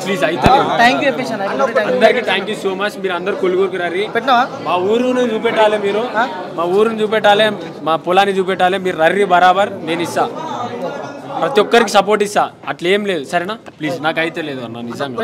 Please అయితే అందరికి thank you so much. మీరు అందరు కొలుగురికి రండి. మా ఊరును చూపెట్టాలి, మీరు మా ఊరుని చూపెట్టాలి, మా పొలాన్ని చూపెట్టాలి. మీరు రర్రి బరాబర్ నేను ఇస్తా, ప్రతి ఒక్కరికి సపోర్ట్ ఇస్తా, అట్లా ఏం లేదు సరేనా. ప్లీజ్ నాకు అయితే లేదు అన్న నిజంగా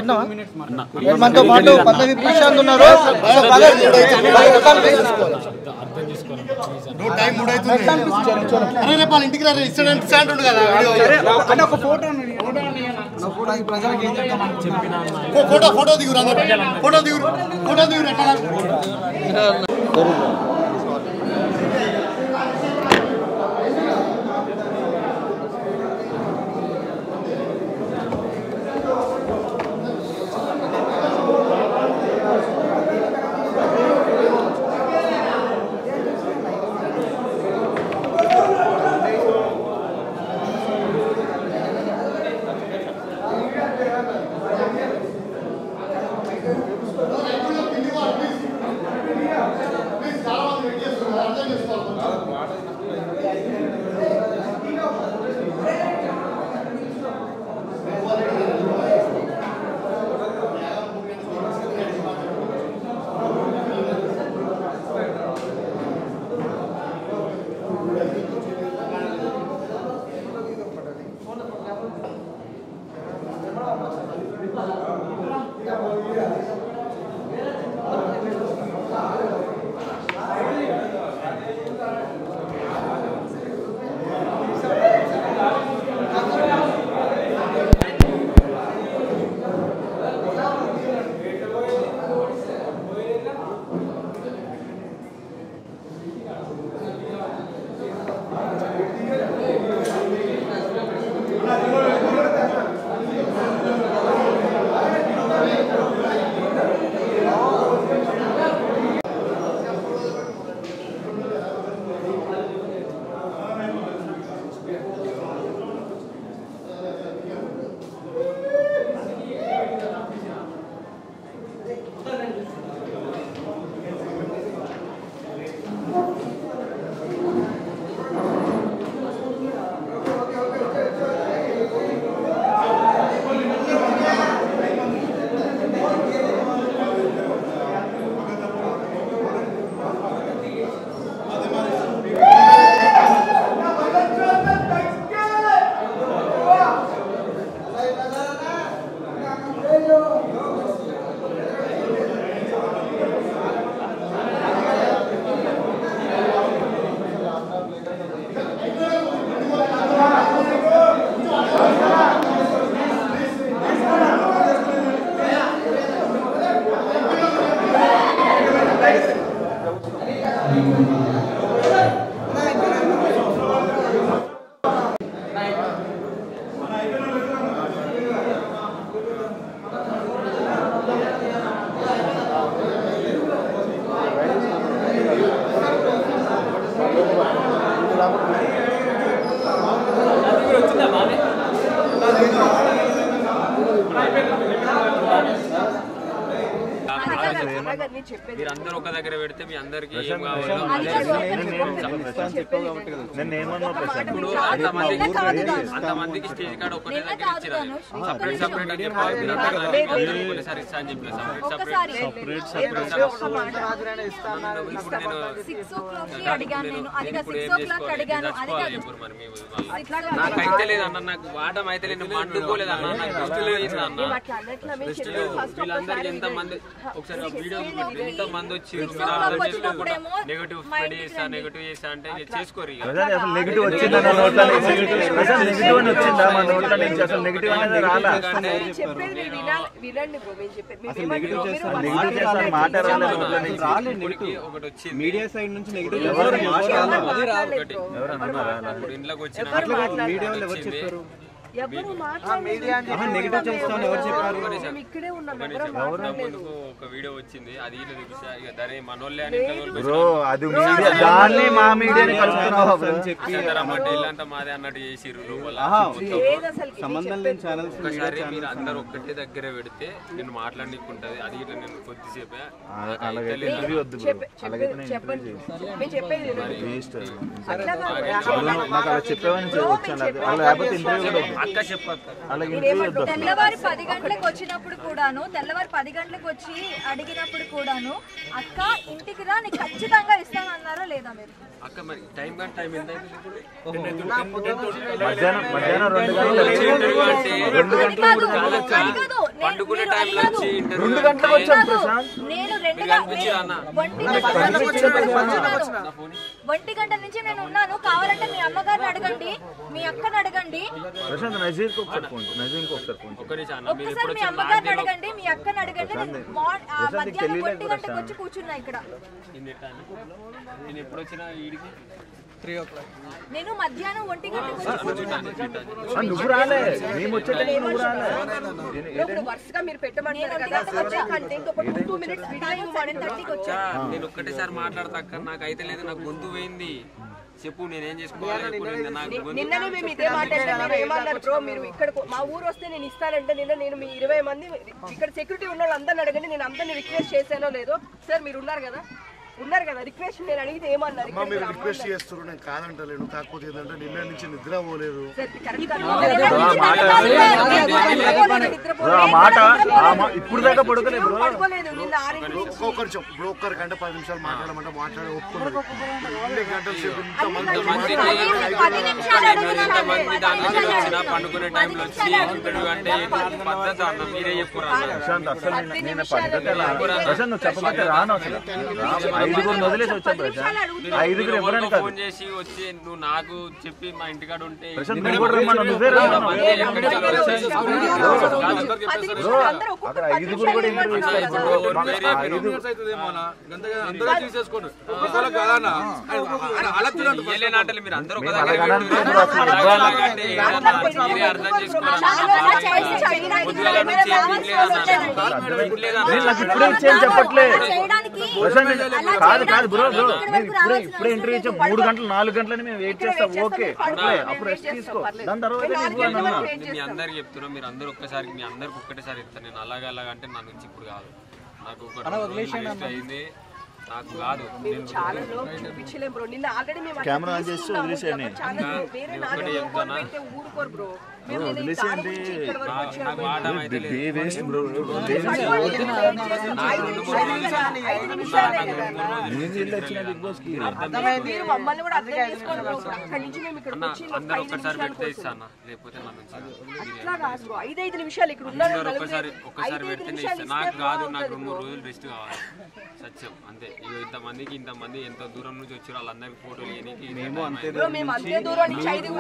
మీరందరూ ఒక దగ్గర పెడితే మీ అందరికి ఏం కావాలో అంతమందికి స్టేజ్ కాడ ఒకటే దగ్గర ఇచ్చారు. సపరేట్ సపరేట్ అని చెప్పాలి. ఒకసారి ఇస్తా అని చెప్పలేదు. సపరేట్ సపరేట్ నాకైతే లేదు అన్న, నాకు వాటం అయితే లేదు, మండుకోలేదు అన్న, నాకు దృష్టిలో వేసింది అన్న. దృష్టిలో వీళ్ళందరికీ ఎంతమంది ఒకసారి వీడియో ఎంత మంది వచ్చి నెగటివ్ స్ప్రెడ్ చేస్తా నెగటివ్ చేస్తా అంటే చేసుకోరు. ఒకటి వచ్చి మీడియా సైడ్ నుంచి ఇంట్లోకి వచ్చిన ఒక వీడియో వచ్చింది, అది మనోళ్ళే ఇల్లంతా మాదే అన్నట్టు చేసిర్రు. ఒకసారి మీరు అందరు ఒక్కటే దగ్గర పెడితే నేను మాట్లాడుకుంటది. అది ఇట్లా నేను కొద్దిసేపే చెప్పేవాని అక్క చెప్పక్క. తెల్లవారి 10 గంటలకు వచ్చినప్పుడు కూడాను, తెల్లవారి 10 గంటలకు వచ్చి అడిగినప్పుడు కూడాను అక్క ఇంటికి రా నీకు ఖచ్చితంగా ఇస్తానన్నారా లేదా మీరు? అక్క మరి టైం ఎంత మధ్యాహ్నం 2 గంటలకు పండుకునే టైంలో వచ్చి 2 గంటలకు వచ్చాం ప్రశాంత్. నేను 1 గంట నుంచి నేను ఉన్నాను. కావాలంటే మీ అమ్మగారిని అడగండి, మీ అక్కని అడగండి. ప్రశాంత్ నజీర్కి ఒకసారి ఫోన్, నజీర్కి ఒకసారి ఫోన్. ఒక్కసారి మీ అమ్మగారిని అడగండి, మీ అక్కని అడగండి. మధ్యాహ్నం 1 గంటకు వచ్చి కూర్చున్నా ఇక్కడ. నేను ఎప్పుడు వచ్చినా వీడికి 3 o'clock. నేను మధ్యాహ్నం 1 గంటకు వచ్చి కూర్చున్నాను. నువ్వు రాలే, మేము వచ్చేట నువ్వు రాలే. ఇప్పుడు వరుసగా మీరు పెట్టమంటారు కదా, కంటెంట్ ఒక 2 minutes వీడియో 1:30కి వచ్చా. నేను ఒక్కటేసారి మాట్లాడతా అక్క, నాకు అయితే లేదు, నాకు గొంతు పోయింది. చెప్పు నేనేం చేసుకోవాలి. నిన్ననే మేము ఇదే మాట్లాడారు. ఏమన్నారు బ్రో మీరు ఇక్కడ మా ఊరు వస్తే నేను ఇస్తానంటే నేను మీ 20 మంది ఇక్కడ సెక్యూరిటీ ఉన్న వాళ్ళు అందరిని అడగండి, నేను అందరిని రిక్వెస్ట్ చేశానో లేదో. సార్ మీరు ఉన్నారు కదా రిక్వెస్ట్ నేను అడిగితే ఏమన్నారు? మీరు రిక్వెస్ట్ చేస్తారు, నేను కాదంటలేను. కాకపోతే ఏంటంటే నిన్న నుంచి నిద్ర పోలేదు. ఇప్పుడు దాకా పడుకోలేదు. ఒక్కరి గంట 10 నిమిషాలు మాట్లాడమంటే మాట్లాడి ఒప్పుకున్నారు. 2 గంటల సేపు పండుకునే టైంలో వచ్చి అంటే పద్ధతి అన్న మీరే చెప్పురా. ప్రశాంత్ అసలు నేను పద్ధతి ప్రశాంత్ నువ్వు చెప్పకపోతే రాను. అసలు 5 వదిలేసి వచ్చాను ప్రశాంత్. 5 ఎవరైనా కాదు. ఫోన్ చేసి వచ్చి నువ్వు నాకు చెప్పి మా ఇంటికాడ ఉంటే ప్రశాంత్ నువ్వు కూడా రమ్మన్నా, నువ్వే రా. అక్కడ 5 కూడా ఇంటర్వ్యూ ఇస్తారు. మీరు అందరూ అర్థం ఇప్పుడే ఇచ్చేయని చెప్పట్లే. కాదు కాదు బ్రో బ్రో ఇప్పుడే ఇంటర్వ్యూ ఇచ్చాం. 3 గంటలు 4 గంటలని మేము వెయిట్ చేస్తాం. ఓకే అప్పుడు రెస్ట్ తీసుకో, దాని తర్వాత మీ అందరికి చెప్తున్నా. మీరు అందరూ ఒక్కసారి మీ అందరికి ఒక్కటేసారి ఇస్తాను. నేను అలాగే అంటే నా నుంచి ఇప్పుడు కాదు, నాకు ఒక అయింది, నాకు కాదు. చూపించలేం బ్రో. నిన్న ఆల్రెడీ మేము కెమెరా ఆన్ చేసి వదిలేసేయండి. ఊరుకోరు బ్రో. వదిలేసేయండి. నాకు ఆడడం అయితే లేదు. మీరు మమ్మల్ని కూడా అర్థం చేసుకోండి బ్రో. అక్కడి నుంచి మేము ఇక్కడ అందరూ ఒక్కసారి పెడితే ఇస్తాను, లేకపోతే నా నుంచి అట్లా కాదు బ్రో. 5 నిమిషాలు ఇక్కడ ఉన్నారు. ఒక్కసారి పెడితేనే ఇస్తాను. నాకు కాదు, నాకు 2-3 రోజులు రెస్ట్ కావాలి. సత్యం అంతే. ఇంతమందికి ఇంతమంది ఎంత దూరం నుంచి వచ్చారు వాళ్ళందరికి ఫోటోలు మేము అంతే దూరం నుంచి 5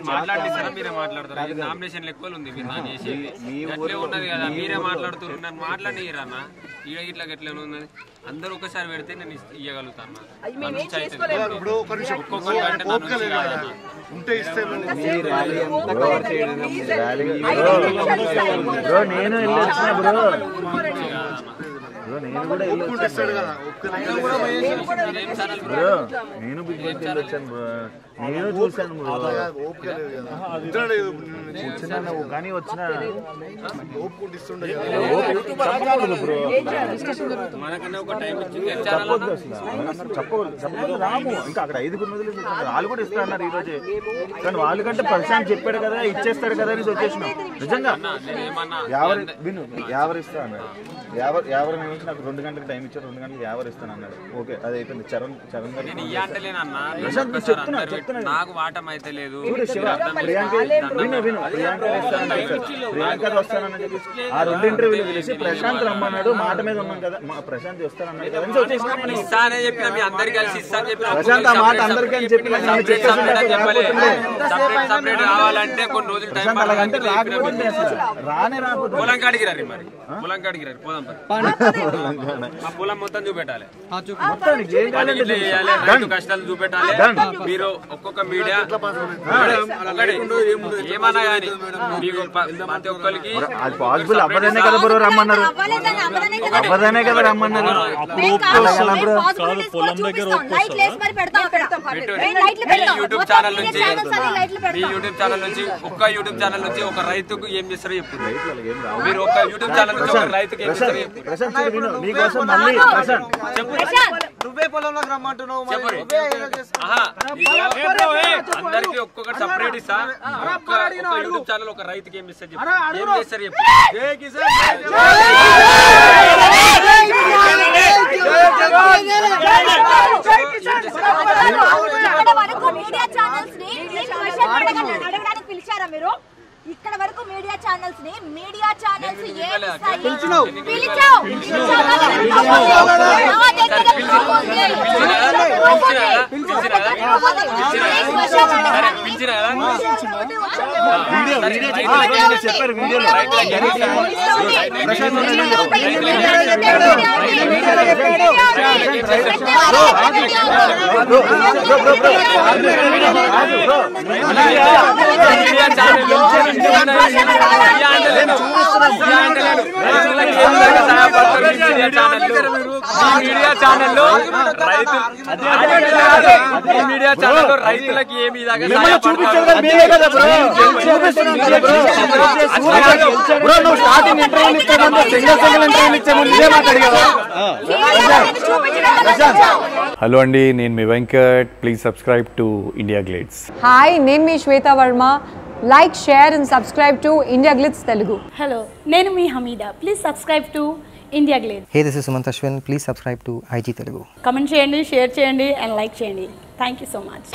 మాట్లాడిస్తారా మీరే మాట్లాడతారు. నామినేషన్ ఎక్కువ ఉంది, మీరు నా చేసేది అట్లే ఉన్నది కదా, మీరే మాట్లాడుతున్నారు. నన్ను మాట్లాడిరన్నా ఈడ ఇట్లా గట్లే ఉన్నది. అందరూ ఒకసారి పెడితే నేను ఇవ్వగలుగుతాను. ఒక్కొక్కరు అంటే ఉంటే ఇస్తే బ్రో నేను వెళ్ళి వచ్చిన బ్రో నేను కూడా వెళ్ళి వచ్చాను బ్రో. నేను బిగ్ బాస్ వెళ్ళి వచ్చాను బ్రో. నేను చూసాను బ్రో. వచ్చినా కానీ వచ్చిన చెప్పకూడదు బ్రో. చెప్పకూడదు రాము. ఇంకా అక్కడ 5 వదిలేసి వాళ్ళు కూడా ఇస్తా అన్నారు ఈ రోజే. కానీ వాళ్ళకంటే ప్రశాంత్ చెప్పాడు కదా ఇచ్చేస్తాడు కదా అని వచ్చేసినాం. నిజంగా ఎవరు ఇస్తా అన్నాడు. ఎవరు నుంచి నాకు 2 గంటలకు టైం ఇచ్చారు. 2 గంటలకు ఎవరు ఇస్తాను అన్నాడు. ఓకే అది అయిపోయింది. చరణ్ గారు నాకు వాటం అయితే లేదు. ప్రియాంక వస్తానని చెప్పి ఆ 2 ఇంటర్వ్యూలు తెలిసి ప్రశాంత్ రమ్మన్నాడు. మాట మీద ఉన్నాం కదా, ప్రశాంత్ వస్తానన్నాడు కదా ప్రశాంత్ ఆ మాట అందరికీ అని చెప్పి రావాలంటే కొన్ని రోజులు టైం అలాగంటే రాకపోతే రానే రాకపోతే పొలం కాడికి రండి. మరి పొలం కాడికి రండి, పోదాం. ఆ పొలం మొత్తం చూపెట్టాలి, రైతు కష్టాలు చూపెట్టాలి. మీరు ఒక్కొక్క మీడియా ఏమన్నా కానీ మీకు ప్రతి ఒక్కరికి అది పాసిబుల్ అవ్వదనే కదా బ్రో రమ్మన్నారు, అవ్వదనే కదా రమ్మన్నారు. యూట్యూబ్ ఛానల్ నుంచి ఒక్క యూట్యూబ్ ఛానల్ నుంచి ఒక రైతుకు ఏం చేస్తారో చెప్పు. మీరు ఒక యూట్యూబ్ ఛానల్ నుంచి ఒక రైతుకి ఏం చేస్తారో చెప్పు. నువ్వే పొలంలోకి రమ్మంటున్నావు, అందరికి ఒక్కొక్కటి సపరేట్ ఇస్తా. యూట్యూబ్ ఛానల్ ఒక రైతుకి ఏం ఇస్తారు చెప్పు, ఏం చేస్తారు చెప్పు. పిలిచారా మీరు ఇక్కడ వరకు? మీడియా ఛానల్స్ ని మీడియా ఛానల్స్ మీడియా ఛానల్లో రైతులకి ఏమి హలో అండి, నేను మీ Venkat. Please subscribe to India Glitz. Hi, నేను మీ Shweta Varma. Like, share and subscribe to India Glitz Telugu. Hello, నేను మీ Hamida. Please subscribe to India Glitz. Hey, this is Sumanth Ashwin. Please subscribe to IG Telugu. Comment చేయండి, షేర్ చేయండి అండ్ లైక్ చేయండి. Thank you so much.